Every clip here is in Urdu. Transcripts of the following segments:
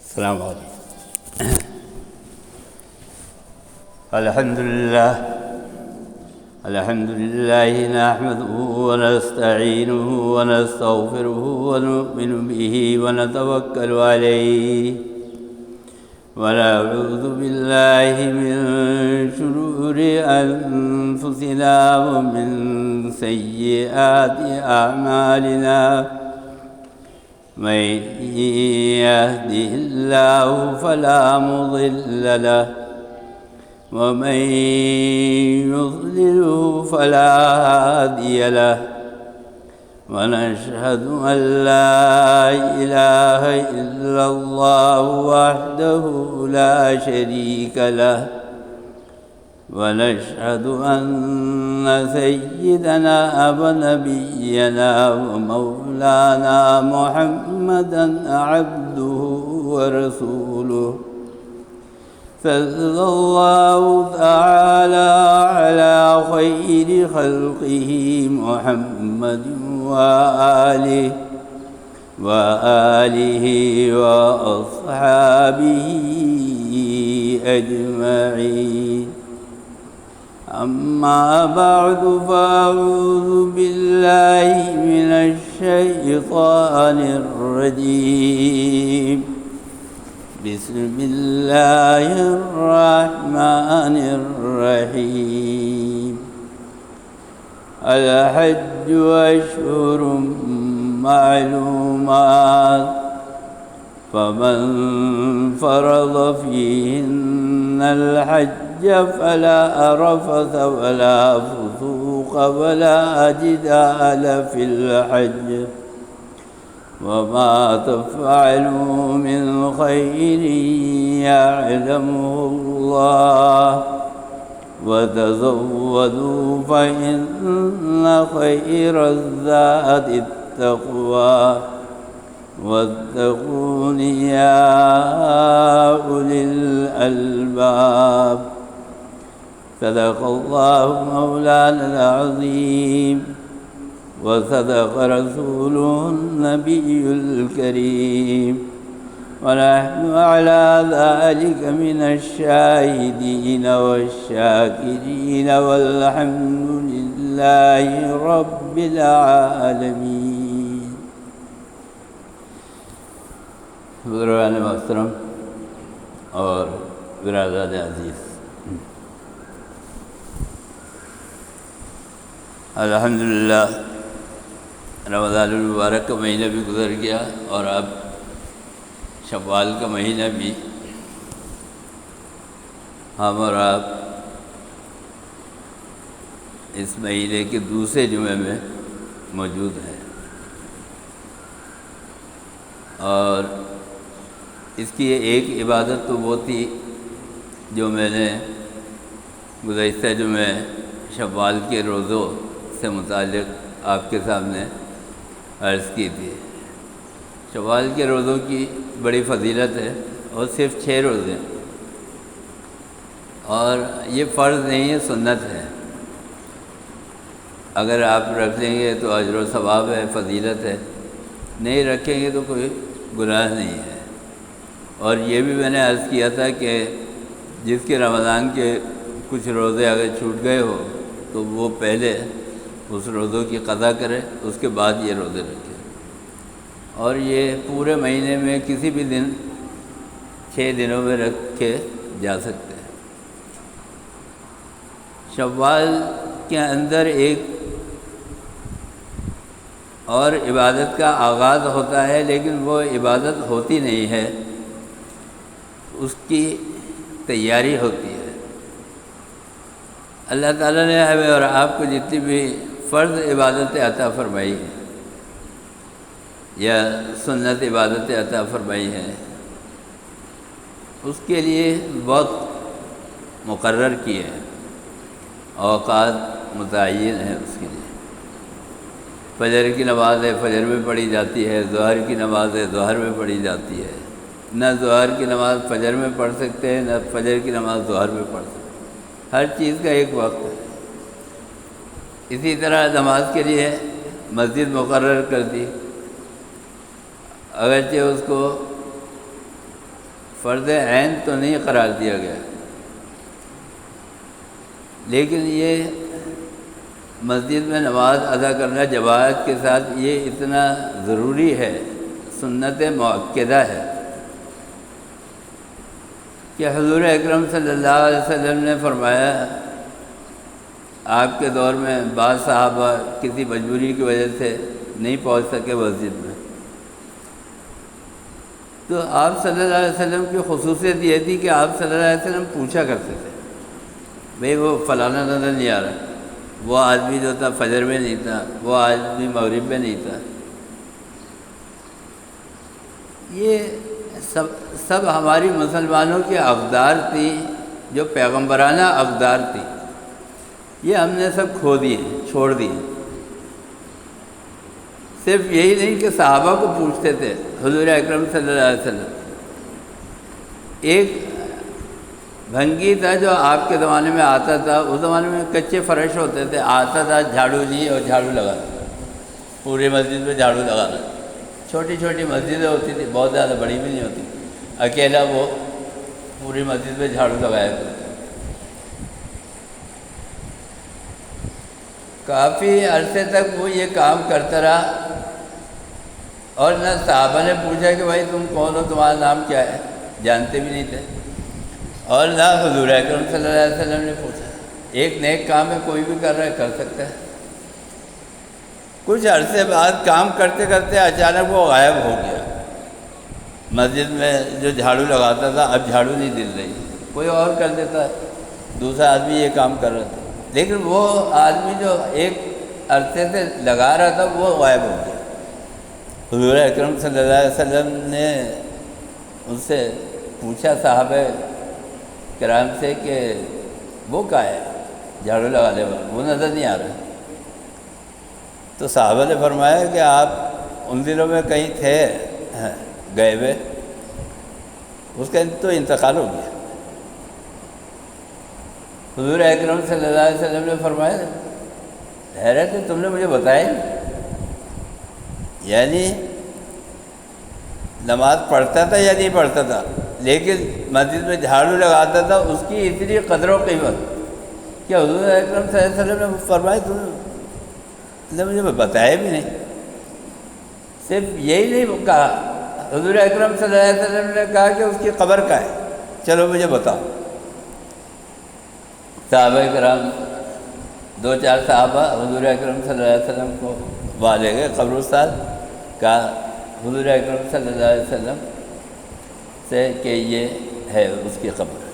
السلام علیکم۔ الحمد لله نحمده ونستعينه ونستغفره ونؤمن به ونتوكل عليه ونعوذ بالله من شرور أنفسنا ومن سيئات أعمالنا، من يهده الله فلا مضل له ومن يضلله فلا هادي له، ونشهد أن لا إله إلا الله وحده لا شريك له، ونشهد أن سيدنا ونبينا ومولانا محمدا عبده ورسوله، صلى الله تعالى على خير خلقه محمد وآله وأصحابه أجمعين. أما بعد، فأعوذ بالله من الشيطان الرجيم. بسم الله الرحمن الرحيم. الحج أشهر معلومات، فمن فرض فيهن الحج فلا رفث ولا فسوق ولا جدال في الحج، وما تفعلوا من خير يعلمه الله، وتزودوا فإن خير الزاد التقوى، واتقون يا أولي الألباب. صدق الله مولانا العظيم، وصدق رسوله النبي الكريم، ونحن على ذلك من الشاهدين والشاكرين، والحمد لله رب العالمين. بزرگان محترم اور برادران عزیز، الحمدللہ رمضان المبارک کا مہینہ بھی گزر گیا اور اب شوال کا مہینہ بھی ہم اور آپ اس مہینے کے دوسرے جمعے میں موجود ہیں، اور اس کی ایک عبادت تو وہ تھی جو میں نے گزشتہ جمعے شوال کے روزوں سے متعلق آپ کے سامنے عرض کی تھی۔ شوال کے روزوں کی بڑی فضیلت ہے، اور صرف 6 روزے، اور یہ فرض نہیں ہے، سنت ہے۔ اگر آپ رکھ لیں گے تو اجر و ثواب ہے، فضیلت ہے، نہیں رکھیں گے تو کوئی گناہ نہیں ہے۔ اور یہ بھی میں نے عرض کیا تھا کہ جس کے رمضان کے کچھ روزے اگر چھوٹ گئے ہو تو وہ پہلے اس روزوں کی قضا کرے، اس کے بعد یہ روزے رکھے، اور یہ پورے مہینے میں کسی بھی دن 6 دنوں میں رکھے جا سکتے ہیں۔ شوال کے اندر ایک اور عبادت کا آغاز ہوتا ہے، لیکن وہ عبادت ہوتی نہیں ہے، اس کی تیاری ہوتی ہے۔ اللہ تعالیٰ نے ہمیں اور آپ کو جتنی بھی فرض عبادتیں عطا فرمائی ہیں یا سنت عبادتیں عطا فرمائی ہیں، اس کے لیے وقت مقرر کیے ہیں، اوقات متعین ہیں اس کے لیے۔ فجر کی نماز ہے، فجر میں پڑھی جاتی ہے، ظہر کی نماز ہے، ظہر میں پڑھی جاتی ہے۔ نہ ظہر کی نماز فجر میں پڑھ سکتے ہیں، نہ فجر کی نماز ظہر میں پڑھ سکتے ہیں۔ ہر چیز کا ایک وقت ہے۔ اسی طرح نماز کے لیے مسجد مقرر کر دی، اگرچہ اس کو فرض عین تو نہیں قرار دیا گیا، لیکن یہ مسجد میں نماز ادا کرنا جماعت کے ساتھ یہ اتنا ضروری ہے، سنت مؤکدہ ہے کہ حضور اکرم صلی اللہ علیہ وسلم نے فرمایا، آپ کے دور میں بعض صحابہ کسی مجبوری کی وجہ سے نہیں پہنچ سکے مسجد میں، تو آپ صلی اللہ علیہ وسلم کی خصوصیت یہ تھی کہ آپ صلی اللہ علیہ وسلم پوچھا کرتے تھے، بھئی وہ فلانا نظر نہیں آ رہا، وہ آدمی جو تھا فجر میں نہیں تھا، وہ آدمی مغرب میں نہیں تھا۔ یہ سب ہماری مسلمانوں کی اقدار تھی، جو پیغمبرانہ اقدار تھی، یہ ہم نے سب کھو دیے، چھوڑ دیے۔ صرف یہی نہیں کہ صحابہ کو پوچھتے تھے، حضور اکرم صلی اللہ علیہ وسلم ایک بھنگی تھا جو آپ کے زمانے میں آتا تھا، اس زمانے میں کچے فرش ہوتے تھے، آتا تھا جھاڑو لی اور جھاڑو لگانا، پوری مسجد میں جھاڑو لگانا، چھوٹی چھوٹی مسجدیں ہوتی تھی، بہت زیادہ بڑی بھی نہیں ہوتی، اکیلا وہ پوری مسجد میں جھاڑو لگایا کرتا۔ کافی عرصے تک وہ یہ کام کرتا رہا، اور نہ صحابہ نے پوچھا کہ بھائی تم کون ہو، تمہارا نام کیا ہے، جانتے بھی نہیں تھے، اور نہ حضور اکرم صلی اللہ علیہ وسلم نے پوچھا۔ ایک نیک کام ہے، کوئی بھی کر رہا ہے، کر سکتا ہے۔ کچھ عرصے بعد کام کرتے کرتے اچانک وہ غائب ہو گیا، مسجد میں جو جھاڑو لگاتا تھا اب جھاڑو نہیں دل رہی، کوئی اور کر دیتا، دوسرا آدمی یہ کام کر رہا تھا، لیکن وہ آدمی جو ایک عرصے سے لگا رہا تھا وہ غائب ہو گیا۔ حضور اکرم صلی اللہ علیہ وسلم نے ان سے پوچھا صحابہ کرام سے کہ وہ کہاں ہے جھاڑو لگانے والا، وہ نظر نہیں آ رہا۔ تو صحابہ نے فرمایا کہ آپ ان دنوں میں کہیں تھے گئے ہوئے، اس کا تو انتقال ہو گیا۔ حضور اکرم صلی اللہ علیہ وسلم نے فرمایا حیرت ہے تم نے مجھے بتایا نہیں، یعنی نماز پڑھتا تھا یا نہیں پڑھتا تھا، لیکن مسجد میں جھاڑو لگاتا تھا، اس کی اتنی قدر و قیمت کہ حضور اکرم صلی اللہ علیہ وسلم نے فرمایا تم نے مجھے بتایا بھی نہیں۔ صرف یہی نہیں کہا، حضور اکرم صلی اللہ علیہ وسلم نے کہا کہ اس کی قبر کا ہے، چلو مجھے بتاؤ۔ صحابہ کرام دو چار صحابہ حضور اکرم صلی اللہ علیہ وسلم کو وہاں لے گئے قبرستان، کہا حضور اکرم صلی اللہ علیہ وسلم سے کہ یہ ہے اس کی قبر۔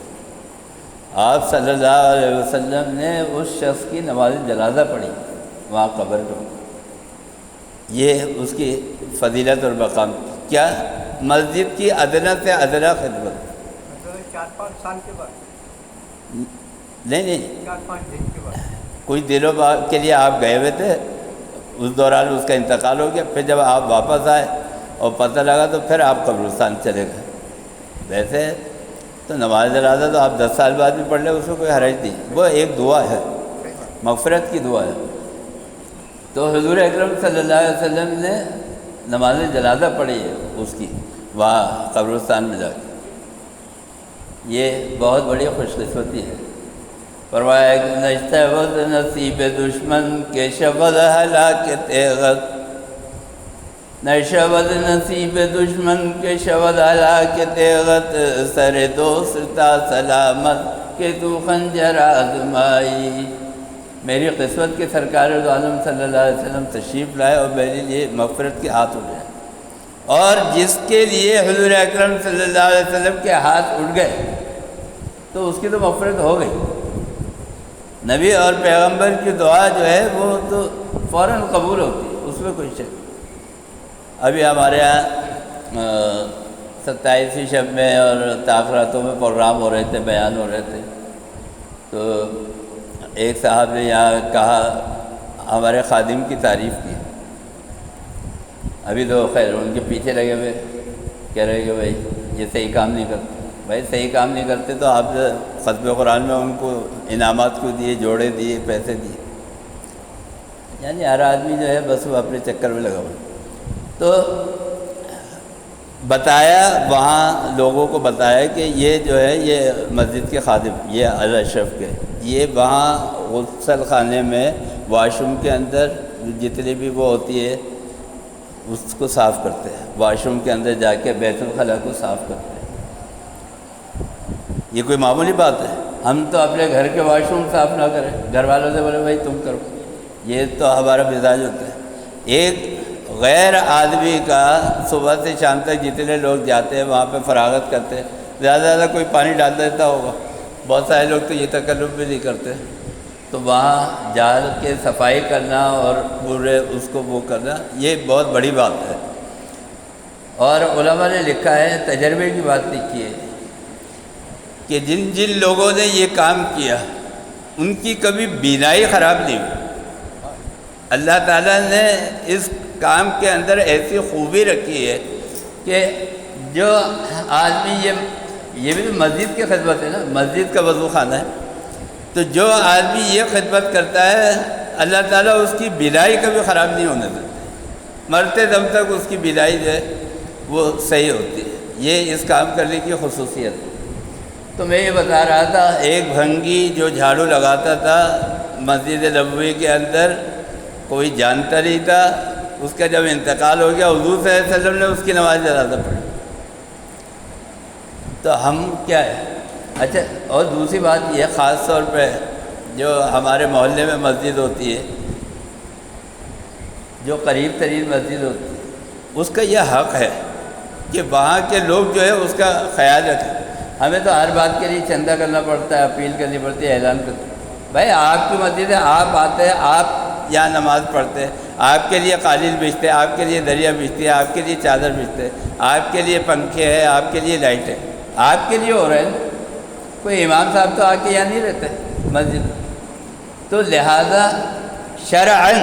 آپ صلی اللہ علیہ وسلم نے اس شخص کی نماز جنازہ پڑھی وہاں قبر کو، یہ اس کی فضیلت اور مقام کیا، مسجد کی ادنا سے ادنا خدمت۔ 4-5 سال کے بعد نہیں 4-5 دن کے بعد کچھ دنوں کے لیے آپ گئے ہوئے تھے، اس دوران اس کا انتقال ہو گیا، پھر جب آپ واپس آئے اور پتہ لگا تو پھر آپ قبرستان چلے گئے۔ ویسے تو نماز جنازہ تو آپ 10 سال بعد بھی پڑھ لیں، اس کو کوئی حرج نہیں، وہ ایک دعا ہے، مغفرت کی دعا ہے۔ تو حضور اکرم صلی اللہ علیہ وسلم نے نماز جنازہ پڑھی ہے اس کی وہاں قبرستان میں جا کے، یہ بہت بڑی خوش قسمتی ہے۔ فرمایا کہ نشتبد نصیب دشمن کے شبد ہلاکت غد، نشبد نصیب دشمن کے شبد ہلاکت غد، سر دوست تا سلامت کہ تو خنجر آزمائی۔ میری قسمت کے سرکار دو عالم صلی اللہ علیہ وسلم تشریف لائے اور میرے لیے مغفرت کے ہاتھ اٹھائے، اور جس کے لیے حضور اکرم صلی اللہ علیہ وسلم کے ہاتھ اٹھ گئے تو اس کی تو مغفرت ہو گئی۔ نبی اور پیغمبر کی دعا جو ہے وہ تو فوراً قبول ہوتی ہے، اس میں کوئی شک نہیں۔ ابھی ہمارے یہاں 27ویں شب میں اور تاخراتوں میں پروگرام ہو رہے تھے، بیان ہو رہے تھے، تو ایک صاحب نے یہاں کہا، ہمارے خادم کی تعریف کی، ابھی تو خیر ان کے پیچھے لگے ہوئے کہہ رہے کہ بھائی یہ صحیح کام نہیں کرتے۔ بھائی صحیح کام نہیں کرتے تو آپ ختم قرآن میں ان کو انعامات کو دیے، جوڑے دیے، پیسے دیے، یعنی ہر آدمی جو ہے بس وہ اپنے چکر میں لگا ہوا۔ تو بتایا وہاں لوگوں کو بتایا کہ یہ جو ہے یہ مسجد کے خادم یہ الاشرف کے یہ وہاں غسل خانے میں واش روم کے اندر جتنی بھی وہ ہوتی ہے اس کو صاف کرتے ہیں، واش روم کے اندر جا کے بیت الخلاء کو صاف کرتے ہیں۔ یہ کوئی معمولی بات ہے؟ ہم تو اپنے گھر کے واش روم صاف نہ کریں، گھر والوں سے بولے بھائی تم کرو، یہ تو ہمارا مزاج ہوتا ہے۔ ایک غیر آدمی کا صبح سے شام تک جتنے لوگ جاتے ہیں وہاں پہ فراغت کرتے ہیں، زیادہ سے زیادہ کوئی پانی ڈال دیتا ہوگا، بہت سارے لوگ تو یہ تکلف بھی نہیں کرتے، تو وہاں جا کے صفائی کرنا اور پورے اس کو وہ کرنا یہ بہت بڑی بات ہے۔ اور علماء نے لکھا ہے، تجربے کی بات لکھی ہے کہ جن جن لوگوں نے یہ کام کیا ان کی کبھی بینائی خراب نہیں ہوئی۔ اللہ تعالیٰ نے اس کام کے اندر ایسی خوبی رکھی ہے کہ جو آدمی یہ بھی مسجد کی خدمت ہے نا، مسجد کا وضو خانہ ہے، تو جو آدمی یہ خدمت کرتا ہے اللہ تعالیٰ اس کی بینائی کبھی خراب نہیں ہونے دیتے، مرتے دم تک اس کی بینائی جو ہے وہ صحیح ہوتی ہے۔ یہ اس کام کرنے کی خصوصیت ہے۔ تو میں یہ بتا رہا تھا، ایک بھنگی جو جھاڑو لگاتا تھا مسجد نبوی کے اندر، کوئی جانتا نہیں تھا، اس کا جب انتقال ہو گیا حضور صلی اللہ علیہ وسلم نے اس کی نماز جنازہ پڑھی، تو ہم کیا ہے؟ اچھا، اور دوسری بات یہ خاص طور پہ جو ہمارے محلے میں مسجد ہوتی ہے، جو قریب ترین مسجد ہوتی ہے، اس کا یہ حق ہے کہ وہاں کے لوگ جو ہے اس کا خیال رکھیں۔ ہمیں تو ہر بات کے لیے چندہ کرنا پڑتا ہے، اپیل کرنی پڑتی ہے، اعلان کرتے ہیں، بھائی آپ کی مسجد ہے، آپ آتے ہیں، آپ یہاں نماز پڑھتے ہیں، آپ کے لیے قالین بچتے ہیں، آپ کے لیے دریا بچتی ہے، آپ کے لیے چادر بچتے ہیں، آپ کے لیے پنکھے ہیں، آپ کے لیے لائٹ ہے، آپ کے لیے ہو رہے ہیں۔ کوئی امام صاحب تو آ کے یہاں نہیں رہتے مسجد، تو لہذا شرعاً،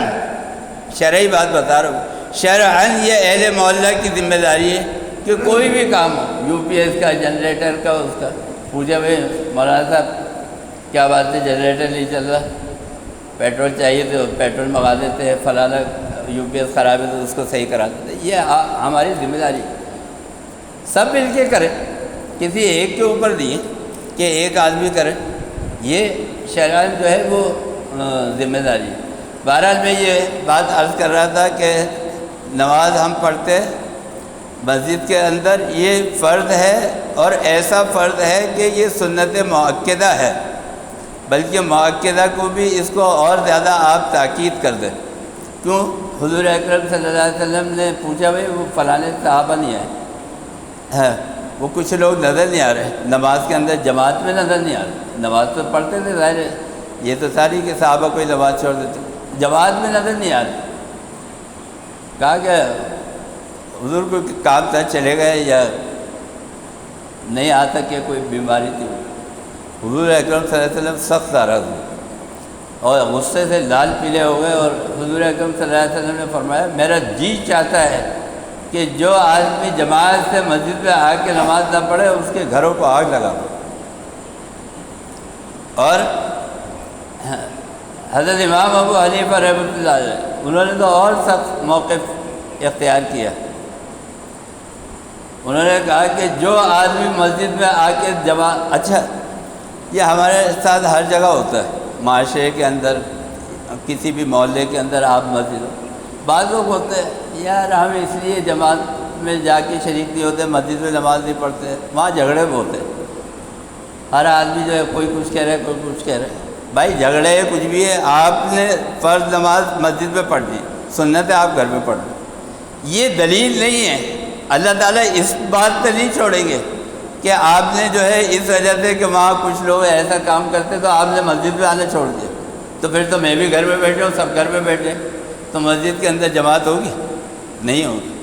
شرعی بات بتا رہا ہوں، شرعاً یہ اہل محلہ کی ذمہ داری ہے کہ کوئی بھی کام ہو، یو پی ایس کا، جنریٹر کا، اس کا پوچھا بھائی مولانا صاحب کیا بات ہے جنریٹر نہیں چل رہا، پیٹرول چاہیے تو پیٹرول منگا دیتے ہیں، فلانا یو پی ایس خراب ہے تو اس کو صحیح کرا دیتے ہیں۔ یہ ہماری ذمہ داری ہے، سب مل کے کریں، کسی ایک کے اوپر نہیں ہے کہ ایک آدمی کرے، یہ شرعاً جو ہے وہ ذمہ داری ہے۔ بہرحال میں یہ بات عرض کر رہا تھا کہ نماز ہم پڑھتے مسجد کے اندر، یہ فرض ہے، اور ایسا فرض ہے کہ یہ سنت مؤکدہ ہے، بلکہ مؤکدہ کو بھی اس کو اور زیادہ آپ تاکید کر دیں۔ کیوں؟ حضور اکرم صلی اللہ علیہ وسلم نے پوچھا بھائی وہ فلانے صحابہ نہیں آئے، وہ کچھ لوگ نظر نہیں آ رہے نماز کے اندر، جماعت میں نظر نہیں آ رہے، نماز تو پڑھتے تھے ظاہر ہے، یہ تو ساری کہ صحابہ کوئی نماز چھوڑ دیتے، جماعت میں نظر نہیں آ رہے۔ کہا کہ حضور کو کام تھا چلے گئے یا نہیں آ سکے، کوئی بیماری تھی۔ حضور اکرم صلی اللہ علیہ وسلم سخت ناراض ہوئے اور غصے سے لال پیلے ہو گئے، اور حضور اکرم صلی اللہ علیہ وسلم نے فرمایا میرا جی چاہتا ہے کہ جو آدمی جماعت سے مسجد میں آ کے نماز نہ پڑھے اس کے گھروں کو آگ لگا دو۔ اور حضرت امام ابو حنیفہ رحمۃ اللہ علیہ انہوں نے تو اور سخت موقف اختیار کیا، انہوں نے کہا کہ جو آدمی مسجد میں آ کے اچھا یہ ہمارے ساتھ ہر جگہ ہوتا ہے، معاشرے کے اندر، کسی بھی محلے کے اندر آپ مسجد، بعض لوگ ہوتے ہیں یار ہم اس لیے جماعت میں جا کے شریک نہیں ہوتے، مسجد میں نماز نہیں پڑھتے، وہاں جھگڑے بھی ہوتے ہیں، ہر آدمی جو ہے کوئی کچھ کہہ رہا ہے، کوئی کچھ کہہ رہا ہے۔ بھائی جھگڑے کچھ بھی ہے، آپ نے فرض نماز مسجد میں پڑھ لی، سنت ہے آپ گھر میں پڑھ لیں، یہ دلیل نہیں ہے۔ اللہ تعالیٰ اس بات پہ نہیں چھوڑیں گے کہ آپ نے جو ہے اس وجہ سے کہ وہاں کچھ لوگ ایسا کام کرتے تو آپ نے مسجد میں آنا چھوڑ دیا، تو پھر تو میں بھی گھر میں بیٹھا ہوں، سب گھر میں بیٹھے، تو مسجد کے اندر جماعت ہوگی؟ نہیں ہوگی۔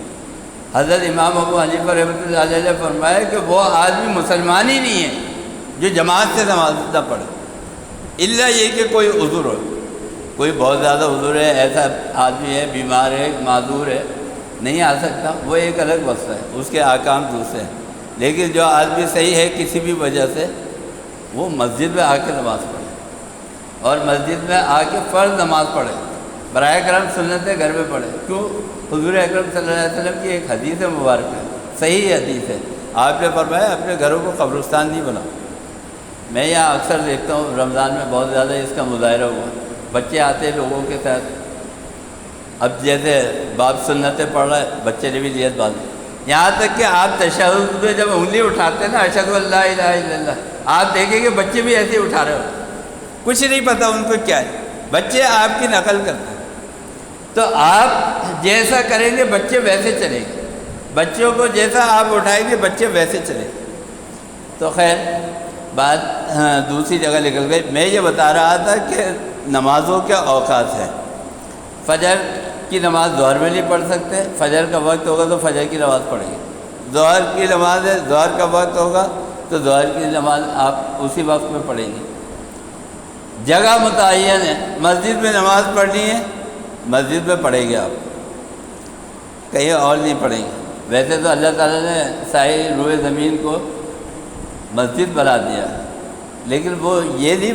حضرت امام ابو حنیفہ رحمۃ اللہ علیہ نے فرمایا کہ وہ آدمی مسلمان ہی نہیں ہے جو جماعت سے نماز نہ پڑھے، الا یہ کہ کوئی عذر ہو، کوئی بہت زیادہ عذر ہے، ایسا آدمی ہے، بیمار ہے، معذور ہے، نہیں آ سکتا، وہ ایک الگ مسئلہ ہے، اس کے احکام دوسرے ہیں۔ لیکن جو آدمی صحیح ہے کسی بھی وجہ سے، وہ مسجد میں آ کے نماز پڑھے، اور مسجد میں آ کے فرض نماز پڑھے، براہ کرم سنت گھر میں پڑھے۔ کیوں؟ حضور اکرم صلی اللہ علیہ وسلم کی ایک حدیث مبارک ہے، صحیح حدیث ہے، آپ نے فرمایا اپنے گھروں کو قبرستان نہیں بناؤ۔ میں یہاں اکثر دیکھتا ہوں رمضان میں بہت زیادہ اس کا مظاہرہ ہوا، بچے آتے ہیں لوگوں کے ساتھ، اب جیسے باپ سنتیں پڑھ رہا ہے بچے نے بھی نیت باندھی، یہاں تک کہ آپ تشہد میں جب انگلی اٹھاتے ہیں نا اشہد ان لا الہ الا اللہ، آپ دیکھیں کہ بچے بھی ایسے ہی اٹھا رہے ہو، کچھ نہیں پتہ ان کو کیا ہے، بچے آپ کی نقل کرتے ہیں۔ تو آپ جیسا کریں گے بچے ویسے چلیں گے، بچوں کو جیسا آپ اٹھائیں گے بچے ویسے چلیں گے۔ تو خیر بات دوسری جگہ نکل گئی۔ میں یہ بتا رہا تھا کہ نمازوں کے اوقات ہیں، فجر کی نماز ظہر میں نہیں پڑھ سکتے، فجر کا وقت ہوگا تو فجر کی نماز پڑھیں گے، ظہر کی نماز ہے ظہر کا وقت ہوگا تو ظہر کی نماز آپ اسی وقت میں پڑھیں گے۔ جگہ متعین ہے، مسجد میں نماز پڑھنی ہے مسجد میں پڑھیں گے آپ، کہیں اور نہیں پڑھیں گے۔ ویسے تو اللہ تعالیٰ نے ساری روئے زمین کو مسجد بنا دیا، لیکن وہ یہ نہیں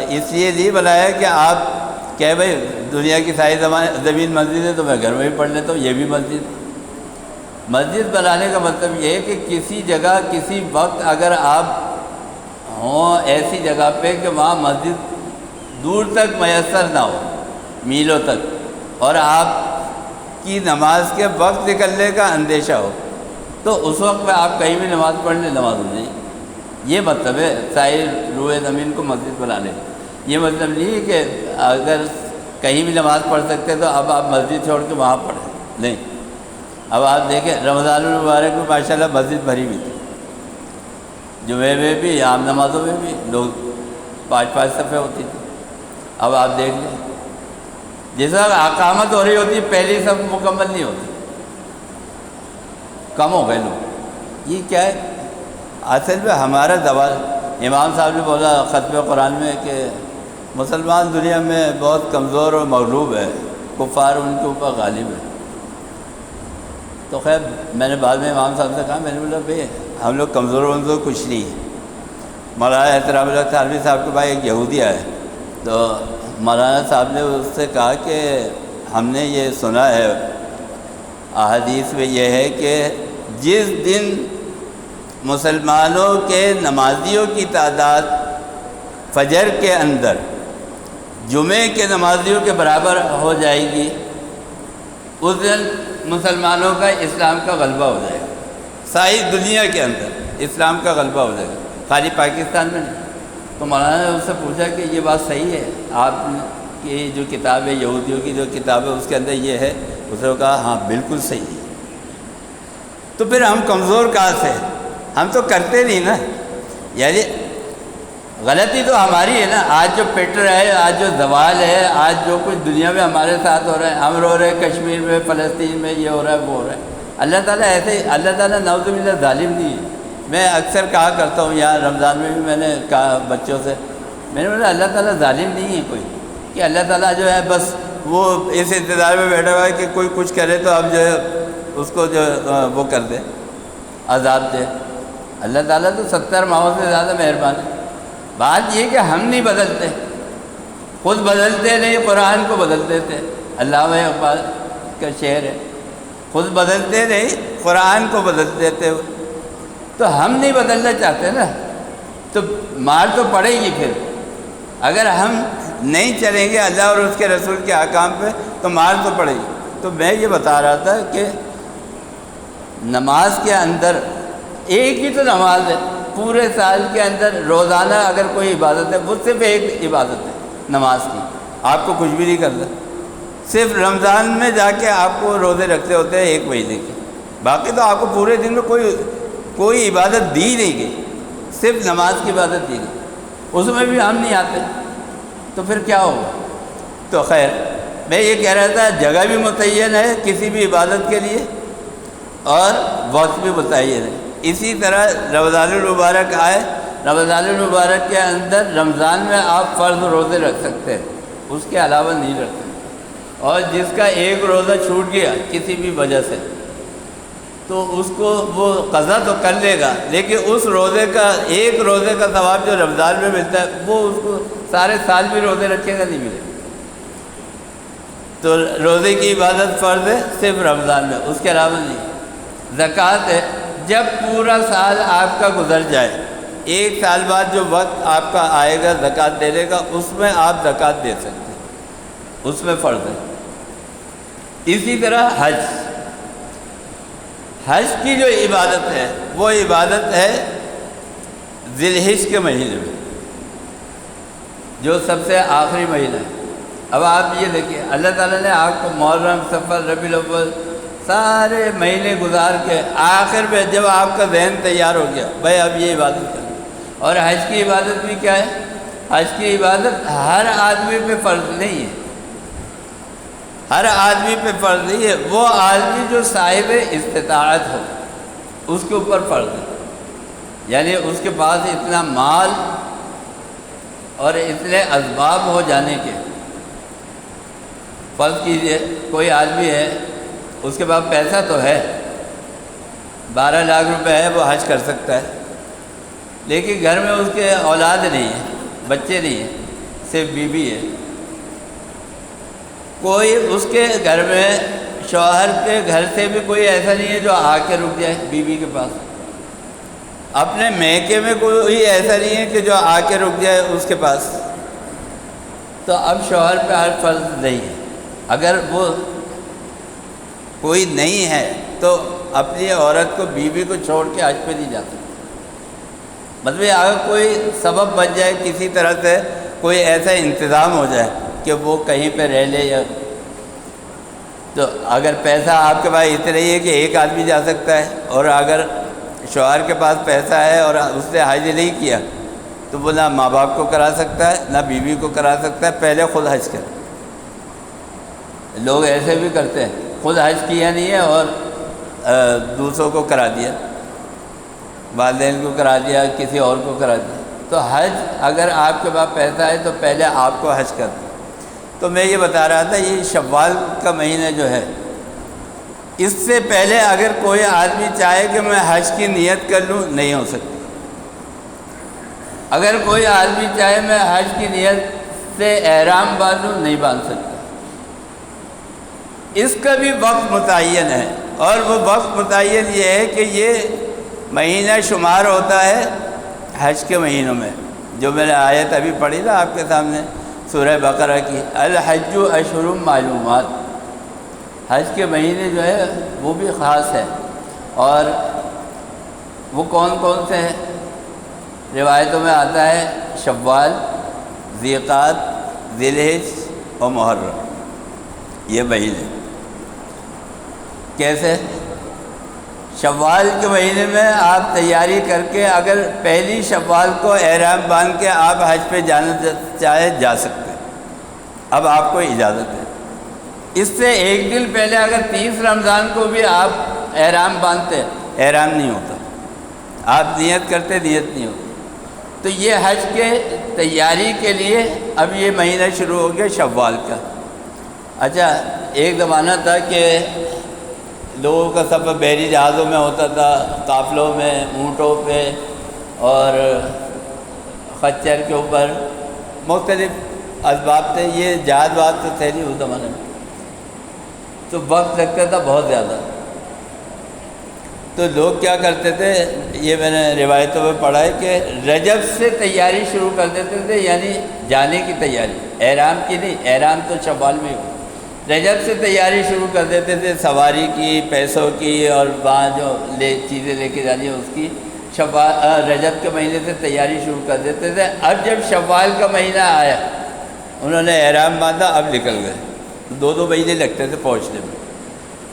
اس لیے نہیں بنایا کہ آپ کہ بھائی دنیا کی ساری زمین مسجد ہے تو میں گھر میں بھی پڑھ لیتا ہوں، یہ بھی مسجد بنانے کا مطلب یہ ہے کہ کسی جگہ کسی وقت اگر آپ ہوں ایسی جگہ پہ کہ وہاں مسجد دور تک میسر نہ ہو، میلوں تک، اور آپ کی نماز کے وقت نکلنے کا اندیشہ ہو، تو اس وقت میں آپ کہیں بھی نماز پڑھ لیں نماز ہو جائے۔ یہ مطلب ہے سائر روئے زمین کو مسجد بنا لیں۔ یہ مطلب نہیں ہے کہ اگر کہیں بھی نماز پڑھ سکتے تو اب آپ مسجد چھوڑ کے وہاں پڑھیں، نہیں۔ اب آپ دیکھیں رمضان المبارک میں ماشاءاللہ مسجد بھری ہوئی تھی، جمعے میں بھی عام نمازوں میں بھی لوگ 5 صفحے ہوتی تھی۔ اب آپ دیکھ لیں جس وقت اقامت ہو رہی ہوتی پہلی صف مکمل نہیں ہوتی، کم ہو گئے لوگ۔ یہ کیا ہے؟ اصل میں ہمارا زوال، امام صاحب نے بولا ختم قرآن میں کہ مسلمان دنیا میں بہت کمزور اور مغلوب ہے، کفار ان کے اوپر غالب ہے۔ تو خیر میں نے بعد میں امام صاحب سے کہا، میں نے بولا بھائی ہم لوگ کمزور کچھ نہیں ہے۔ مولانا احترام اللہ تھانوی صاحب کے بھائی ایک یہودی آئے، تو مولانا صاحب نے اس سے کہا کہ ہم نے یہ سنا ہے احادیث میں یہ ہے کہ جس دن مسلمانوں کے نمازیوں کی تعداد فجر کے اندر جمعے کے نمازیوں کے برابر ہو جائے گی، اس دن مسلمانوں کا اسلام کا غلبہ ہو جائے گا، ساری دنیا کے اندر اسلام کا غلبہ ہو جائے گا، خالی پاکستان میں نہیں۔ تو مولانا نے اس سے پوچھا کہ یہ بات صحیح ہے؟ آپ کی جو کتاب ہے یہودیوں کی جو کتاب ہے اس کے اندر یہ ہے؟ اس نے کہا ہاں بالکل صحیح ہے۔ تو پھر ہم کمزور کہاں سے؟ ہم تو کرتے نہیں نا، یعنی غلطی تو ہماری ہے نا۔ آج جو پیٹر ہے، آج جو زوال ہے، آج جو کچھ دنیا میں ہمارے ساتھ ہو رہا ہے، ہم رو رہے ہیں کشمیر میں، فلسطین میں، یہ ہو رہا ہے وہ ہو رہا ہے، اللہ تعالیٰ ایسے ہی، اللہ تعالیٰ نعوذ باللہ ظالم نہیں ہے۔ میں اکثر کہا کرتا ہوں، یہاں رمضان میں بھی میں نے کہا بچوں سے، میں نے بولا اللہ تعالیٰ ظالم نہیں ہے کوئی، کہ اللہ تعالیٰ جو ہے بس وہ اس انتظار میں بیٹھا ہوا ہے کہ کوئی کچھ کرے تو اب جو ہے اس کو جو وہ کر دے، عذاب دے۔ اللہ تعالیٰ تو 70 ماہوں سے زیادہ مہربان ہے۔ بات یہ کہ ہم نہیں بدلتے، خود بدلتے نہیں، قرآن کو بدل دیتے۔ علامہ اقبال کا شعر ہے، خود بدلتے نہیں قرآن کو بدل دیتے ہو۔ تو ہم نہیں بدلنا چاہتے نا، تو مار تو پڑے گی پھر۔ اگر ہم نہیں چلیں گے اللہ اور اس کے رسول کے احکام پہ تو مار تو پڑے گی۔ تو میں یہ بتا رہا تھا کہ نماز کے اندر ایک ہی تو نماز ہے پورے سال کے اندر، روزانہ اگر کوئی عبادت ہے وہ صرف ایک عبادت ہے نماز کی، آپ کو کچھ بھی نہیں کرنا، صرف رمضان میں جا کے آپ کو روزے رکھتے ہوتے ہیں 1 مہینے کے، باقی تو آپ کو پورے دن میں کوئی عبادت دی نہیں گئی، صرف نماز کی عبادت دی گئی، اس میں بھی ہم نہیں آتے تو پھر کیا ہوگا؟ تو خیر میں یہ کہہ رہا تھا جگہ بھی متعین ہے کسی بھی عبادت کے لیے اور وقت بھی متعین ہے۔ اسی طرح رمضان المبارک آئے، رمضان المبارک کے اندر رمضان میں آپ فرض روزے رکھ سکتے ہیں، اس کے علاوہ نہیں رکھ سکتے، اور جس کا ایک روزہ چھوٹ گیا کسی بھی وجہ سے تو اس کو وہ قضا تو کر لے گا، لیکن اس روزے کا ایک روزے کا ثواب جو رمضان میں ملتا ہے وہ اس کو سارے سال بھی روزے رکھے گا نہیں ملے گا۔ تو روزے کی عبادت فرض ہے صرف رمضان میں، اس کے علاوہ نہیں۔ زکوٰۃ ہے، جب پورا سال آپ کا گزر جائے، ایک سال بعد جو وقت آپ کا آئے گا زکوٰۃ دینے کا، اس میں آپ زکوٰۃ دے سکتے ہیں، اس میں فرض ہے۔ اسی طرح حج کی جو عبادت ہے وہ عبادت ہے ذی الحجہ کے مہینے میں، جو سب سے آخری مہینہ ہے۔ اب آپ یہ دیکھیے، اللہ تعالیٰ نے آپ کو محرم، صفر، ربیع الاول سارے مہینے گزار کے آخر میں جب آپ کا ذہن تیار ہو گیا، بھائی اب یہ عبادت کریں۔ اور حج کی عبادت بھی کیا ہے؟ حج کی عبادت ہر آدمی پہ فرض نہیں ہے، ہر آدمی پہ فرض نہیں ہے، وہ آدمی جو صاحب استطاعت ہو اس کے اوپر فرض ہے، یعنی اس کے پاس اتنا مال اور اتنے اسباب ہو جانے کے۔ فرض کیجئے کوئی آدمی ہے، اس کے پاس پیسہ تو ہے، 12 لاکھ روپے ہے، وہ حج کر سکتا ہے، لیکن گھر میں اس کے اولاد نہیں ہے، بچے نہیں ہیں، صرف بیوی ہے۔ کوئی اس کے گھر میں، شوہر کے گھر سے بھی کوئی ایسا نہیں ہے جو آ کے رک جائے بیوی کے پاس، اپنے میکے میں کوئی ایسا نہیں ہے کہ جو آ کے رک جائے اس کے پاس، تو اب شوہر پہ ہر فرض نہیں ہے۔ اگر وہ کوئی نہیں ہے تو اپنی عورت کو، بیوی کو چھوڑ کے حج پہ نہیں جا سکتا۔ مطلب اگر کوئی سبب بن جائے، کسی طرح سے کوئی ایسا انتظام ہو جائے کہ وہ کہیں پہ رہ لے، یا تو اگر پیسہ آپ کے پاس اتنا ہی ہے کہ ایک آدمی جا سکتا ہے، اور اگر شوہر کے پاس پیسہ ہے اور اس نے حج نہیں کیا تو وہ نہ ماں باپ کو کرا سکتا ہے نہ بیوی کو کرا سکتا ہے، پہلے خود حج کرے۔ لوگ ایسے بھی کرتے ہیں، خود حج کیا نہیں ہے اور دوسروں کو کرا دیا، والدین کو کرا دیا، کسی اور کو کرا دیا۔ تو حج اگر آپ کے پاس پیسہ ہے تو پہلے آپ کو حج کر دیں۔ تو میں یہ بتا رہا تھا، یہ شوال کا مہینہ جو ہے، اس سے پہلے اگر کوئی آدمی چاہے کہ میں حج کی نیت کر لوں، نہیں ہو سکتی۔ اگر کوئی آدمی چاہے میں حج کی نیت سے احرام باندھوں، نہیں باندھ سکتا۔ اس کا بھی وقت متعین ہے، اور وہ وقت متعین یہ ہے کہ یہ مہینہ شمار ہوتا ہے حج کے مہینوں میں، جو میں نے آیت ابھی پڑھی نا آپ کے سامنے سورہ بقرہ کی، الحج اشہر معلومات۔ حج کے مہینے جو ہے وہ بھی خاص ہے، اور وہ کون کون سے ہیں؟ روایتوں میں آتا ہے شوال، ذی قعدہ، ذی الحجہ اور محرم، یہ مہینے۔ کیسے؟ شوال کے مہینے میں آپ تیاری کر کے، اگر پہلی شوال کو احرام باندھ کے آپ حج پہ جانا چاہے جا سکتے ہیں، اب آپ کو اجازت ہے۔ اس سے ایک دن پہلے اگر 30 رمضان کو بھی آپ احرام باندھتے، احرام نہیں ہوتا، آپ نیت کرتے، نیت نہیں ہوتی۔ تو یہ حج کے تیاری کے لیے اب یہ مہینہ شروع ہو گیا شوال کا۔ اچھا، ایک زمانہ تھا کہ لوگوں کا سفر بحری جہازوں میں ہوتا تھا، قافلوں میں، اونٹوں پہ اور خچر کے اوپر، مختلف اسباب تھے، یہ جہاز واز تو تھے نہیں اس زمانے میں، تو وقت لگتا تھا بہت زیادہ۔ تو لوگ کیا کرتے تھے، یہ میں نے روایتوں میں پڑھا ہے کہ رجب سے تیاری شروع کر دیتے تھے، یعنی جانے کی تیاری، احرام کی نہیں، احرام تو شوال میں ہو، رجب سے تیاری شروع کر دیتے تھے، سواری کی، پیسوں کی، اور وہاں جو چیزیں لے کے جانی ہے اس کی، رجب کے مہینے سے تیاری شروع کر دیتے تھے۔ اب جب شوال کا مہینہ آیا، انہوں نے احرام باندھا، اب نکل گئے، 2 مہینے لگتے تھے پہنچنے میں۔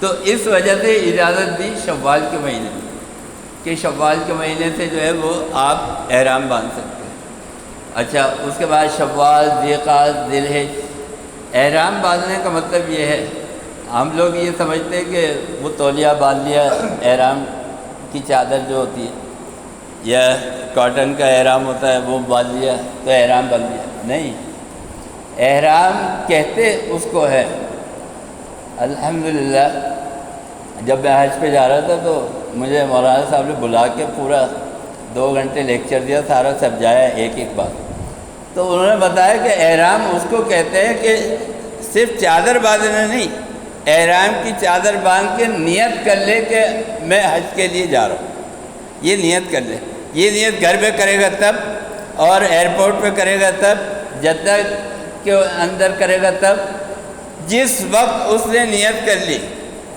تو اس وجہ سے اجازت دی شوال کے مہینے میں کہ شوال کے مہینے سے جو ہے وہ آپ احرام باندھ سکتے ہیں۔ اچھا، اس کے بعد شوال، ذی قعدہ، ذی الحجہ۔ احرام باندھنے کا مطلب یہ ہے، ہم لوگ یہ سمجھتے ہیں کہ وہ تولیہ باندھ لیا، احرام کی چادر جو ہوتی ہے یا کاٹن کا احرام ہوتا ہے وہ باندھ لیا تو احرام باندھ لیا، نہیں۔ احرام کہتے اس کو ہے۔ الحمدللہ جب میں حج پہ جا رہا تھا تو مجھے مولانا صاحب نے بلا کے پورا 2 گھنٹے لیکچر دیا، سارا سمجھایا ایک ایک بات۔ تو انہوں نے بتایا کہ احرام اس کو کہتے ہیں کہ صرف چادر باندھنا نہیں، احرام کی چادر باندھ کے نیت کر لے کہ میں حج کے لیے جا رہا ہوں، یہ نیت کر لے۔ یہ نیت گھر پہ کرے گا تب، اور ایئرپورٹ پہ کرے گا تب، جدہ کے اندر کرے گا تب، جس وقت اس نے نیت کر لی۔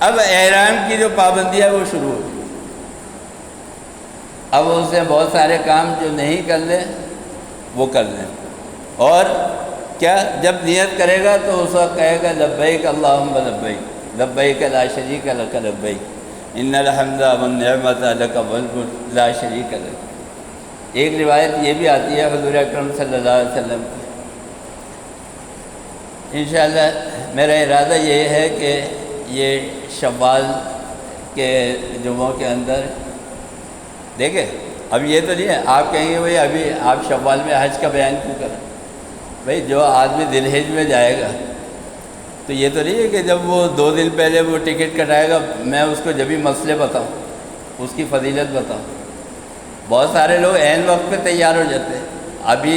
اب احرام کی جو پابندی ہے وہ شروع ہو گئی۔ اب اس نے بہت سارے کام جو نہیں کر لیں وہ کر لیں، اور کیا جب نیت کرے گا تو اس وقت کہے گا لبیک اللہم لبیک لبیک لا شریک لک لبیک ان الحمد والنعمت لک والملک لا شریک لک۔ ایک روایت یہ بھی آتی ہے حضور اکرم صلی اللہ علیہ وسلم کی۔ انشاءاللہ میرا ارادہ یہ ہے کہ یہ شوال کے جمعوں کے اندر دیکھیں، اب یہ تو نہیں ہے آپ کہیں گے بھائی ابھی آپ شوال میں حج کا بیان کیوں کریں؟ بھائی جو آدمی ذی الحجہ میں جائے گا تو یہ تو نہیں ہے کہ جب وہ 2 دن پہلے وہ ٹکٹ کٹائے گا میں اس کو جبھی مسئلے بتاؤں، اس کی فضیلت بتاؤں۔ بہت سارے لوگ عین وقت پہ تیار ہو جاتے ہیں، ابھی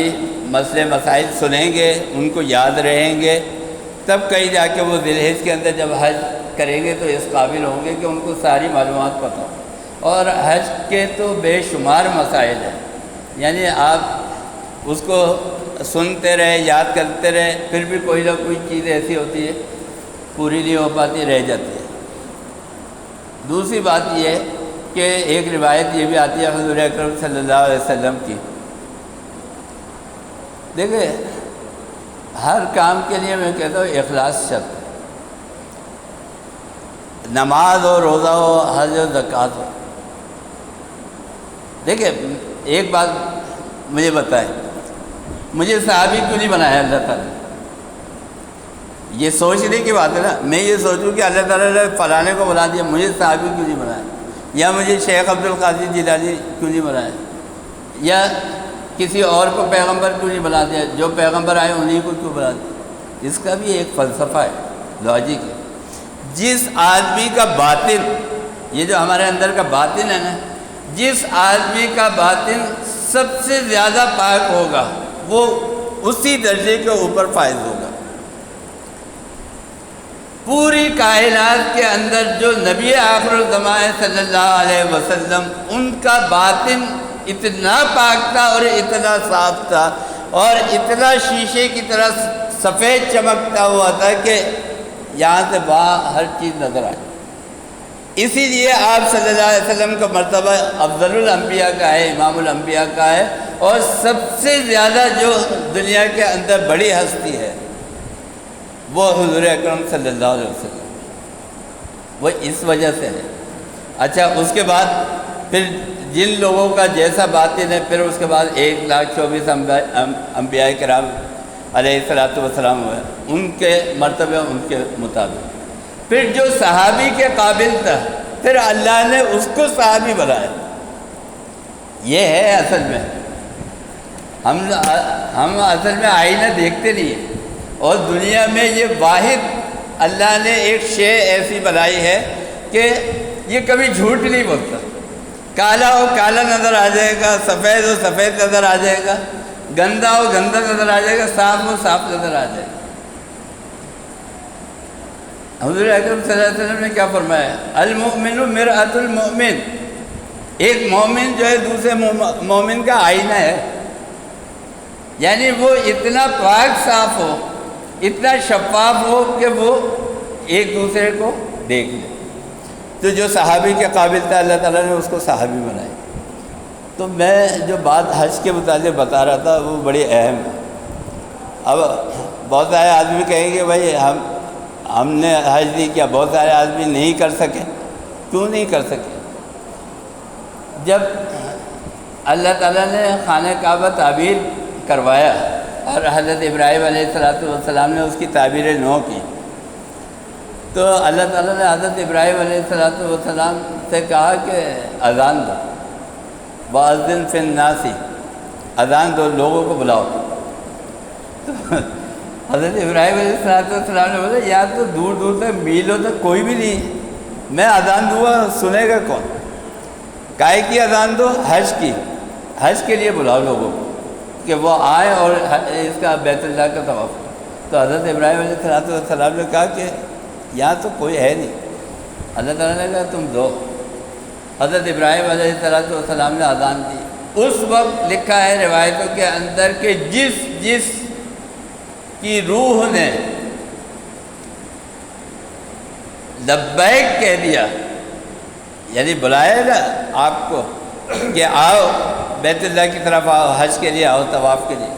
مسئلے مسائل سنیں گے، ان کو یاد رہیں گے، تب کہیں جا کے وہ ذی الحجہ کے اندر جب حج کریں گے تو اس قابل ہوں گے کہ ان کو ساری معلومات پتہ ہوں۔ اور حج کے تو بے شمار مسائل ہیں، یعنی آپ اس کو سنتے رہے، یاد کرتے رہے، پھر بھی کوئی نہ کوئی چیز ایسی ہوتی ہے پوری نہیں ہو پاتی، رہ جاتی ہے۔ دوسری بات یہ کہ ایک روایت یہ بھی آتی ہے حضور اکرم صلی اللہ علیہ وسلم کی۔ دیکھیں ہر کام کے لیے میں کہتا ہوں اخلاص شرط ہے، نماز ہو، روزہ ہو، حج و زکوٰۃ ہو۔ دیکھیں ایک بات مجھے بتائیں، مجھے صحابی کیوں نہیں بنایا اللہ تعالیٰ؟ یہ سوچنے کی بات ہے نا، میں یہ سوچوں کہ اللہ تعالیٰ نے فلانے کو بنا دیا، مجھے صحابی کیوں نہیں بنایا؟ یا مجھے شیخ عبد القادر جیلانی کیوں نہیں بنایا؟ یا کسی اور کو پیغمبر کیوں نہیں بنا دیا؟ جو پیغمبر آئے انہیں کو کیوں بنا دیا؟ اس کا بھی ایک فلسفہ ہے، لاجک ہے۔ جس آدمی کا باطن، یہ جو ہمارے اندر کا باطن ہے نا، جس آدمی کا باطن سب سے زیادہ پاک ہوگا وہ اسی درجے کے اوپر فائز ہوگا۔ پوری کائنات کے اندر جو نبی آخر الزمان صلی اللہ علیہ وسلم، ان کا باطن اتنا پاک تھا اور اتنا صاف تھا اور اتنا شیشے کی طرح سفید چمکتا ہوا تھا کہ یہاں سے وہاں ہر چیز نظر آئی۔ اسی لیے آپ صلی اللہ علیہ وسلم کا مرتبہ افضل الانبیاء کا ہے، امام الانبیاء کا ہے، اور سب سے زیادہ جو دنیا کے اندر بڑی ہستی ہے وہ حضور اکرم صلی اللہ علیہ وسلم، وہ اس وجہ سے ہے۔ اچھا اس کے بعد پھر جن لوگوں کا جیسا باطن ہے، پھر اس کے بعد 1,24,000 انبیاء کرام علیہ الصلوۃ والسلام ہوئے، ان کے مرتبے ان کے مطابق۔ پھر جو صحابی کے قابل تھا پھر اللہ نے اس کو صحابی بنایا۔ یہ ہے اصل میں، ہم اصل میں آئینہ دیکھتے نہیں ہیں، اور دنیا میں یہ واحد اللہ نے ایک شے ایسی بنائی ہے کہ یہ کبھی جھوٹ نہیں بولتا۔ کالا ہو کالا نظر آ جائے گا، سفید ہو سفید نظر آ جائے گا، گندا ہو گندا نظر آ جائے گا، صاف ہو صاف نظر آ جائے گا۔ حضور اکرم صلی اللہ علیہ وسلم نے کیا فرمایا؟ المؤمن مرآۃ المؤمن، ایک مومن جو ہے دوسرے مومن کا آئینہ ہے، یعنی وہ اتنا پاک صاف ہو، اتنا شفاف ہو کہ وہ ایک دوسرے کو دیکھ لے۔ تو جو صحابی کے قابل تھا اللہ تعالیٰ نے اس کو صحابی بنائی۔ تو میں جو بات حج کے متعلق بتا رہا تھا وہ بڑی اہم ہے۔ اب بہت سارے آدمی کہیں گے بھائی ہم نے حج نہیں کیا، بہت سارے آدمی نہیں کر سکے۔ کیوں نہیں کر سکے؟ جب اللہ تعالیٰ نے خانہ کعبہ تعبیر کروایا اور حضرت ابراہیم علیہ السلام نے اس کی تعبیر نو کی، تو اللہ تعالیٰ نے حضرت ابراہیم علیہ السلام سے کہا کہ اذان دو، وَأَذِّن فِي النَّاسِ، اذان دو، لوگوں کو بلاؤ۔ تو حضرت ابراہیم علیہ السلام نے بولا یار تو دور دور تک میلوں تک کوئی بھی نہیں، میں اذان دوں سنے گا کون؟ کائے کی اذان دو؟ حج کی، حج کے لیے بلاؤ لوگوں کو کہ وہ آئیں اور اس کا بیت اللہ کا طواف۔ تو حضرت ابراہیم علیہ السلام نے کہا کہ یہاں تو کوئی ہے نہیں. اللہ تعالیٰ نے کہا تم دو. حضرت ابراہیم علیہ السلام نے اذان دی. اس وقت لکھا ہے روایتوں کے اندر کہ جس کی روح نے لبیک کہہ دیا، یعنی بلایا نا آپ کو کہ آؤ بیت اللہ کی طرف آؤ، حج کے لیے آؤ، طواف کے لیے،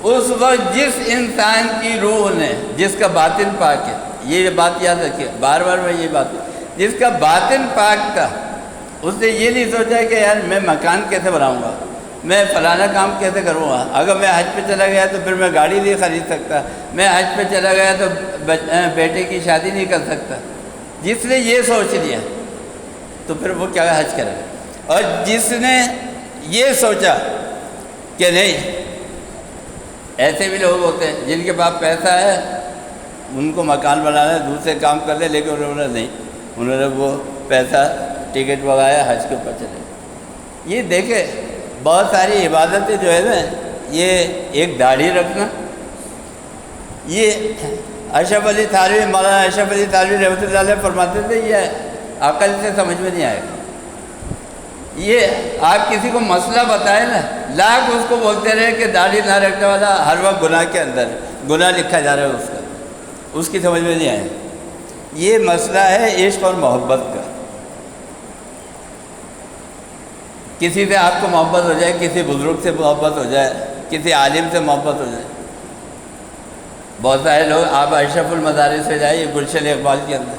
اس وقت جس انسان کی روح نے، جس کا باطن پاک ہے، یہ بات یاد رکھیے، بار بار میں یہ بات، جس کا باطن پاک تھا، اس نے یہ نہیں سوچا کہ یار میں مکان کیسے بناؤں گا، میں فلانا کام کیسے کروں گا، اگر میں حج پہ چلا گیا تو پھر میں گاڑی نہیں خرید سکتا، میں حج پہ چلا گیا تو بیٹے کی شادی نہیں کر سکتا. جس نے یہ سوچ لیا تو پھر وہ کیا حج کرے گا. اور جس نے یہ سوچا کہ نہیں، ایسے بھی لوگ ہوتے ہیں جن کے پاس پیسہ ہے، ان کو مکان بنانا ہے، دوسرے کام کر لے، لیکن انہوں نے نہیں، انہوں نے وہ پیسہ ٹکٹ منگایا، حج کے اوپر چلے. یہ دیکھیں بہت ساری عبادتیں جو ہے نا، یہ ایک داڑھی رکھنا، یہ اشرف علی تھانوی، مولانا اشرف علی تھانوی رحمۃ اللہ علیہ فرماتے تھے یہ عقل سے سمجھ میں نہیں آئے گا. یہ آپ کسی کو مسئلہ بتائیں نا، لاکھ اس کو بولتے رہے کہ داڑھی نہ رکھنے والا ہر وقت گناہ کے اندر گناہ لکھا جا رہا ہے اس کا، اس کی سمجھ میں نہیں آئے. یہ مسئلہ ہے عشق اور محبت کا. کسی سے آپ کو محبت ہو جائے، کسی بزرگ سے محبت ہو جائے، کسی عالم سے محبت ہو جائے. بہت سارے لوگ، آپ اشرف المدارس سے جائیے گلشن اقبال کے اندر،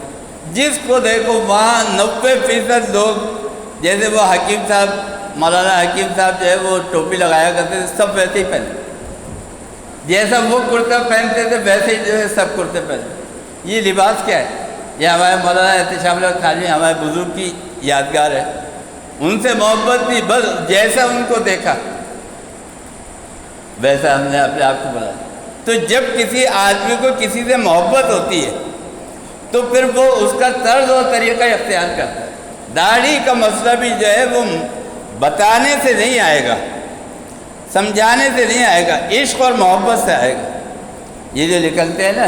جس کو دیکھو وہاں 90% لوگ، جیسے وہ حکیم صاحب، مولانا حکیم صاحب جو ہے وہ ٹوپی لگایا کرتے تھے، سب ویسے ہی پہنتے، جیسا وہ کرتا پہنتے تھے ویسے ہی جو ہے سب کرتے پہنتے. یہ لباس کیا ہے؟ یہ ہمارے مولانا احتشام اللہ تھانوی ہمارے بزرگ کی یادگار ہے. ان سے محبت نہیں، بس جیسا ان کو دیکھا ویسا ہم نے اپنے آپ کو بنایا. تو جب کسی آدمی کو کسی سے محبت ہوتی ہے تو پھر وہ اس کا طرز اور طریقہ اختیار کرتا ہے. داڑھی کا مسئلہ بھی جو ہے وہ بتانے سے نہیں آئے گا، سمجھانے سے نہیں آئے گا، عشق اور محبت سے آئے گا. یہ جو نکلتے ہیں نا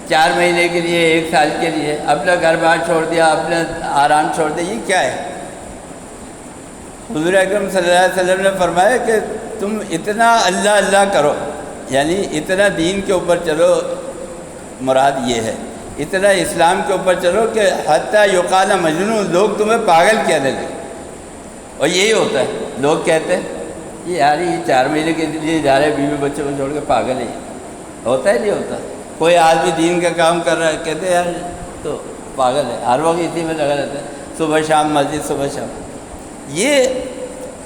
4 مہینے کے لیے، 1 سال کے لیے، اپنا گھر بار چھوڑ دیا، اپنا آرام چھوڑ دیا، یہ کیا ہے؟ حضور اکرم صلی اللہ علیہ وسلم نے فرمایا کہ تم اتنا اللہ اللہ کرو، یعنی اتنا دین کے اوپر چلو، مراد یہ ہے اتنا اسلام کے اوپر چلو کہ حتیٰ یقال مجنون، لوگ تمہیں پاگل کہنے لگے. اور یہی ہوتا ہے، لوگ کہتے ہیں یہ یار یہ 4 مہینے کے لیے جا رہے، بیوی بچوں کو چھوڑ کے پاگل ہے. ہوتا ہے نہیں ہوتا؟ کوئی آدمی دین کا کام کر رہا ہے، کہتے ہیں یار تو پاگل ہے، ہر وقت اسی میں لگا رہتا ہے، صبح شام مسجد، صبح شام. یہ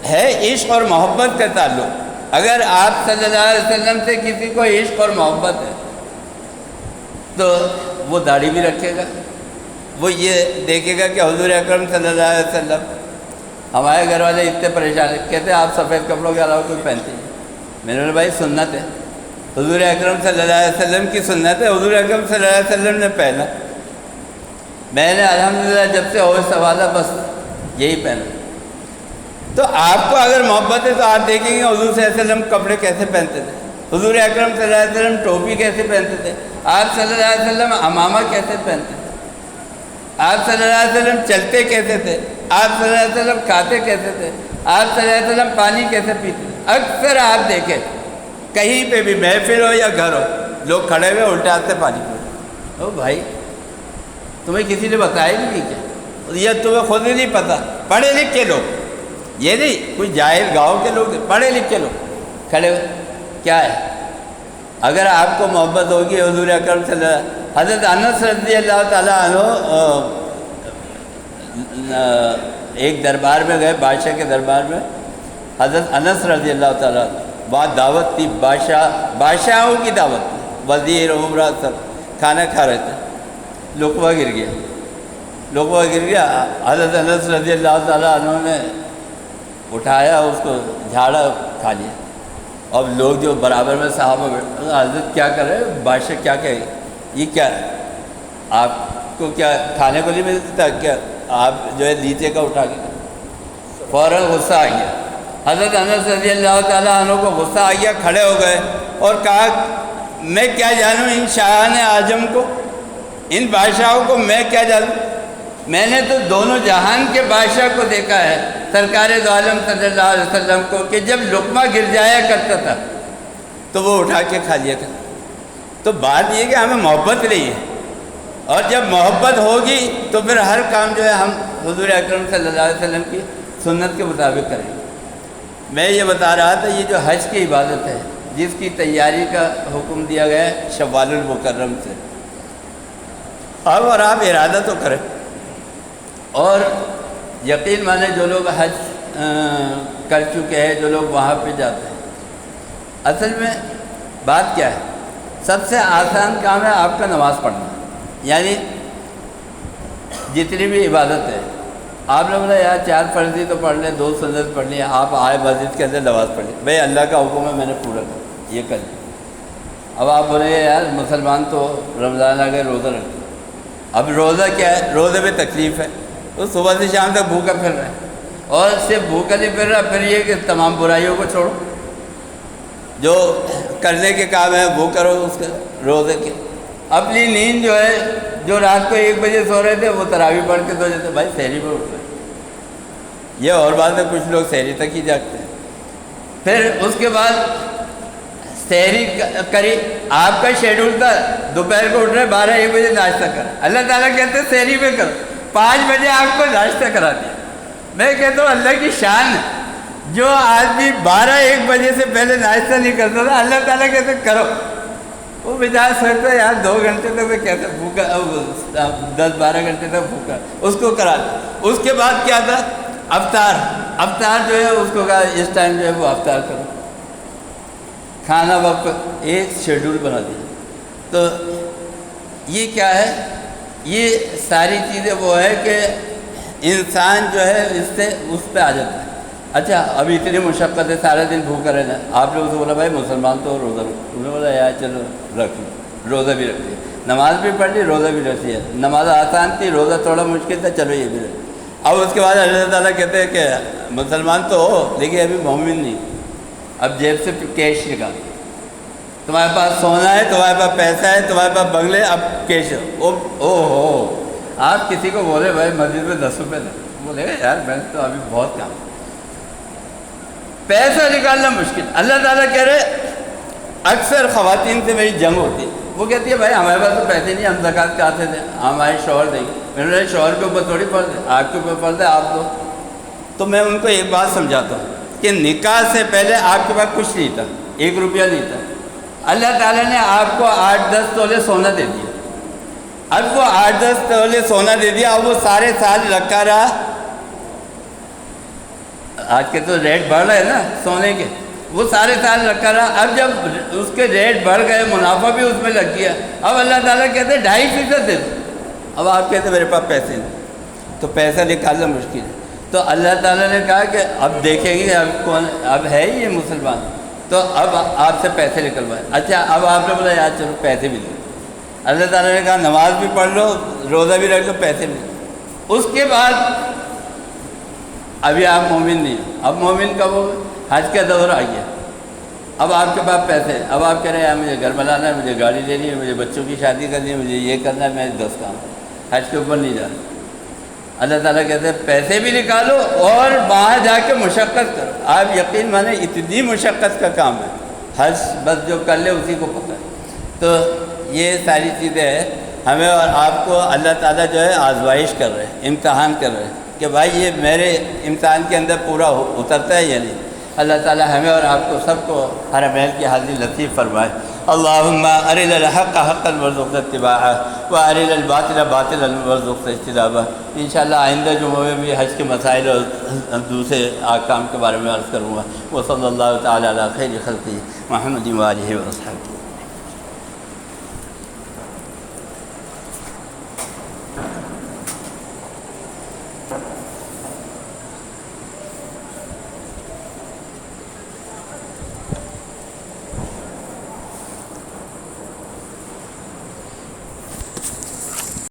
ہے عشق اور محبت کا تعلق. اگر آپ صلی اللہ علیہ وسلم سے کسی کو عشق اور محبت ہے تو وہ داڑھی بھی رکھے گا، وہ یہ دیکھے گا کہ حضور اکرم صلی اللہ علیہ وسلم، ہمارے گھر والے اتنے پریشان ہیں، کہتے ہیں آپ سفید کپڑوں کے علاوہ کوئی پہنتے ہیں. میں نے بولا بھائی سنت ہے، حضور اکرم صلی اللہ علیہ وسلم کی سنت ہے، حضور اکرم صلی اللہ علیہ وسلم نے پہنا. میں نے الحمدللہ جب سے ہوش سنبھالا بس یہی پہنا. تو آپ کو اگر محبت ہے تو آپ دیکھیں گے حضور صلی اللہ علیہ وسلم کپڑے کیسے پہنتے تھے، حضور اکرم صلی اللہ علیہ وسلم ٹوپی کیسے پہنتے تھے، آپ صلی اللہ علیہ وسلم امامہ کیسے پہنتے تھے، آپ صلی اللہ علیہ وسلم چلتے کیسے تھے، آپ صلی اللہ علیہ وسلم کھاتے کیسے تھے، آپ صلی اللہ علیہ وسلم پانی کیسے پیتے. اکثر آپ دیکھیں کہیں پہ بھی محفل ہو یا گھر ہو، لوگ کھڑے ہوئے الٹے ہاتھ سے پانی پیتے. او بھائی تمہیں کسی نے بتایا نہیں کیا؟ یہ تمہیں خود ہی نہیں پتہ. پڑھے لکھ کے لوگ، یہ نہیں کوئی جاہل گاؤں کے لوگ، پڑھے لکھ کے لوگ کھڑے ہوئے. کیا ہے؟ اگر آپ کو محبت ہوگی حضور اکرم صلی اللہ علیہ وسلم. حضرت انس رضی اللہ تعالیٰ عنہ ایک دربار میں گئے، بادشاہ کے دربار میں. حضرت انس رضی اللہ تعالیٰ عنہ، وہاں دعوت تھی، بادشاہوں کی دعوت تھی، وزیر عمرہ سب کھانا کھا رہے تھے. لقمہ گر گیا. حضرت انس رضی اللہ تعالیٰ عنہ نے اٹھایا، اس کو جھاڑا، کھا لیا. اب لوگ جو برابر میں صحابہ بیٹھے، حضرت کیا کر رہے ہیں، بادشاہ کیا کہے، یہ کیا ہے، آپ کو کیا کھانے کو نہیں ملتا کیا، آپ جو ہے نیچے کا اٹھا کے. فوراً غصہ آ گیا. حضرت انس رضی اللہ تعالیٰ عنہ کو غصہ آ گیا، کھڑے ہو گئے اور کہا میں کیا جانوں ان شاہان اعظم کو، ان بادشاہوں کو میں کیا جانوں؟ میں نے تو دونوں جہان کے بادشاہ کو دیکھا ہے، سرکار دو عالم صلی اللہ علیہ وسلم کو، کہ جب لقمہ گر جایا کرتا تھا تو وہ اٹھا کے کھا لیا کرتا۔ تو بات یہ کہ ہمیں محبت نہیں ہے، اور جب محبت ہوگی تو پھر ہر کام جو ہے ہم حضور اکرم صلی اللہ علیہ وسلم کی سنت کے مطابق کریں گے۔ میں یہ بتا رہا تھا، یہ جو حج کی عبادت ہے جس کی تیاری کا حکم دیا گیا ہے شوال المکرم سے، اب اور آپ ارادہ تو کریں، اور یقین مانے جو لوگ حج کر چکے ہیں، جو لوگ وہاں پہ جاتے ہیں، اصل میں بات کیا ہے؟ سب سے آسان کام ہے آپ کا نماز پڑھنا، یعنی جتنی بھی عبادت ہے آپ نے بولا یار 4 فرضی تو پڑھ لیں، 2 سنت پڑھ لیں، آپ آئے مسجد کے اندر نماز پڑھ لیں، بھائی اللہ کا حکم ہے میں نے پورا کر یہ کر لیا۔ اب آپ بولے یار مسلمان تو رمضان آ گئے روزہ رکھتے، اب روزہ کیا ہے؟ روزے میں تکلیف ہے، تو صبح سے شام تک بھوکا پھر رہا ہے، اور صرف بھوکا نہیں پھر رہا، پھر یہ کہ تمام برائیوں کو چھوڑو، جو کرنے کے کام ہے وہ کرو اس کے روزے کے۔ اپنی نیند جو ہے، جو رات کو 1 بجے سو رہے تھے وہ تراویح پڑھ کے سو جاتے، بھائی سحری میں اٹھ رہے، یہ اور بات ہے، کچھ لوگ سحری تک ہی جاگتے ہیں۔ پھر اس کے بعد سحری کری، آپ کا شیڈول تھا دوپہر کو اٹھ رہے 12-1 بجے ناشتہ کر، اللہ تعالیٰ کہتے ہیں سحری میں کرو، 5 بجے آپ کو ناشتہ کرا دیا۔ میں کہتا ہوں اللہ کی شان ہے، جو آدمی 12-1 بجے سے پہلے ناشتہ نہیں کرتا تھا، اللہ تعالیٰ کہتے کرو، وہ بجائے سوچتا ہے یار 2 گھنٹے تک میں کہتا بھوکا، 10-12 گھنٹے تک بھوکا، اس کو کرا دیا۔ اس کے بعد کیا تھا؟ افطار جو ہے اس کو کہا اس ٹائم جو ہے وہ افطار کرو، کھانا وقت، ایک شیڈول بنا دیا۔ تو یہ کیا ہے؟ یہ ساری چیزیں وہ ہے کہ انسان جو ہے اس پہ آ جاتا ہے۔ اچھا اب اتنی مشقت ہے، سارا دن بھوکا رہنا، آپ لوگوں سے بولا بھائی مسلمان تو روزہ رکھو، انہوں نے بولا یار چلو رکھ لو، روزہ بھی رکھ لیا، نماز بھی پڑھ لی، روزہ بھی رکھ لیا، نماز آسان تھی، روزہ تھوڑا مشکل تھا، چلو یہ بھی رکھ۔ اب اس کے بعد اللہ تعالیٰ کہتے ہیں کہ مسلمان تو ہو لیکن ابھی مومن نہیں، اب جیب سے کیش نکال، تمہارے پاس سونا ہے، تمہارے پاس پیسہ ہے، تمہارے پاس بنگلے، اب کیش او ہو۔ آپ کسی کو بولے بھائی مسجد میں 10 روپے دے، بولے گا یار میں تو ابھی بہت کام، پیسہ نکالنا مشکل۔ اللہ تعالیٰ کہہ رہے اکثر خواتین سے میری جنگ ہوتی ہے، وہ کہتی ہے بھائی ہمارے پاس تو پیسے نہیں، ہم زکوٰۃ کہاں سے دیں، ہمارے شوہر دیں گے۔ میں نے شوہر کے اوپر تھوڑی فرض ہے، آپ کے اوپر فرض ہے، آپ دو۔ تو میں ان کو ایک بات سمجھاتا ہوں کہ نکاح سے پہلے آپ کے پاس کچھ نہیں تھا، 1 روپیہ نہیں تھا، اللہ تعالیٰ نے آپ کو 8-10 تولے سونا دے دیا۔ اب وہ 8-10 تولے سونا دے دیا، اب وہ سارے سال رکھا رہا، آج کے تو ریٹ بڑھ رہے ہیں نا سونے کے، وہ سارے سال رکھا رہا، اب جب اس کے ریٹ بڑھ گئے، منافع بھی اس میں لگ گیا، اب اللہ تعالیٰ کہتے ہیں 2.5% دے دو، اب آپ کہتے ہیں میرے پاس پیسے نہیں، تو پیسہ نکالنا مشکل ہے۔ تو اللہ تعالیٰ نے کہا کہ اب دیکھیں گے اب کون، اب ہے ہی یہ مسلمان، تو اب آپ سے پیسے نکلوائے۔ اچھا اب آپ نے بولا یار چلو پیسے بھی دو، اللہ تعالیٰ نے کہا نماز بھی پڑھ لو، روزہ بھی رکھ لو، پیسے بھی دو۔ اس کے بعد ابھی آپ مومن نہیں، اب مومن کب ہو؟ حج کا دور آ گیا، اب آپ کے پاس پیسے، اب آپ کہہ رہے ہیں یار مجھے گھر بنانا ہے، مجھے گاڑی لینی ہے، مجھے بچوں کی شادی کرنی ہے، مجھے یہ کرنا ہے، میں 10 کام، حج کے اوپر نہیں جانا۔ اللہ تعالیٰ کہتے ہیں پیسے بھی نکالو اور وہاں جا کے مشقت کرو۔ آپ یقین مانیں اتنی مشقت کا کام ہے، حج بس جو کر لے اسی کو پتہ ہے۔ تو یہ ساری چیزیں ہیں، ہمیں اور آپ کو اللہ تعالیٰ جو ہے آزمائش کر رہے ہیں، امتحان کر رہے ہیں کہ بھائی یہ میرے امتحان کے اندر پورا اترتا ہے یا نہیں۔ اللہ تعالیٰ ہمیں اور آپ کو سب کو حرمین کی حاضری نصیب فرمائے۔ اللہم ارنا الحق حقا وارزقنا اتباعہ وارنا الباطل باطلا وارزقنا اجتنابہ۔ انشاءاللہ آئندہ جمعہ میں بھی حج کے مسائل اور دوسرے احکام کے بارے میں عرض کروں گا۔ وصلی اللہ تعالیٰ علی خیر خلقہ محمد وآلہ وصحبہ۔